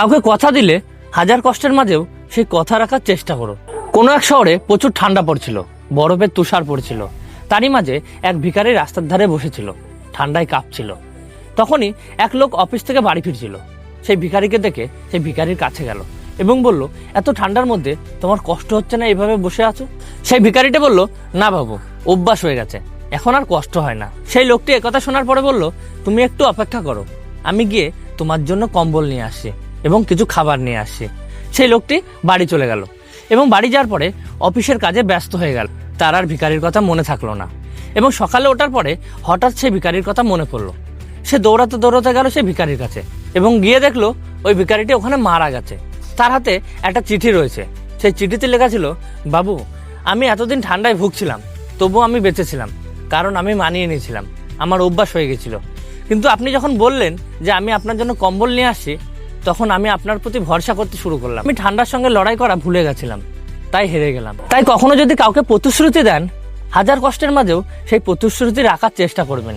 কাউকে কথা দিলে হাজার কষ্টের মাঝেও সেই কথা রাখার চেষ্টা করো। কোনো এক শহরে প্রচুর ঠান্ডা পড়ছিল, বরফের তুষার পড়ছিল। তারই মাঝে এক ভিখারি রাস্তার ধারে বসেছিল, ঠান্ডায় কাঁপছিল। তখনই এক লোক অফিস থেকে বাড়ি ফিরছিল। সেই ভিখারিকে দেখে সেই ভিখারির কাছে গেল এবং বলল, এত ঠান্ডার মধ্যে তোমার কষ্ট হচ্ছে না এভাবে বসে আছো? সেই ভিখারিটা বলল, না বাবু, অভ্যাস হয়ে গেছে, এখন আর কষ্ট হয় না। সেই লোকটি একথা শোনার পরে বলল, তুমি একটু অপেক্ষা করো, আমি গিয়ে তোমার জন্য কম্বল নিয়ে আসছি এবং কিছু খাবার নিয়ে আসছি। সেই লোকটি বাড়ি চলে গেল এবং বাড়ি যাওয়ার পরে অফিসের কাজে ব্যস্ত হয়ে গেল। তার আর ভিখারির কথা মনে থাকলো না এবং সকালে ওঠার পরে হঠাৎ সেই ভিখারির কথা মনে পড়লো। সে দৌড়াতে দৌড়াতে গেল সেই ভিখারির কাছে এবং গিয়ে দেখলো ওই ভিখারিটি ওখানে মারা গেছে। তার হাতে একটা চিঠি রয়েছে। সেই চিঠিতে লেখা ছিল, বাবু, আমি এতদিন ঠান্ডায় ভুগছিলাম, তবুও আমি বেঁচেছিলাম, কারণ আমি মানিয়ে নিয়েছিলাম, আমার অভ্যাস হয়ে গেছিল। কিন্তু আপনি যখন বললেন যে আমি আপনার জন্য কম্বল নিয়ে আসছি, তখন আমি আপনার প্রতি ভরসা করতে শুরু করলাম। আমি ঠান্ডার সঙ্গে লড়াই করা ভুলে গেছিলাম, তাই হেরে গেলাম। তাই কখনো যদি কাউকে প্রতিশ্রুতি দেন, হাজার কষ্টের মাঝেও সেই প্রতিশ্রুতি রাখার চেষ্টা করবেন।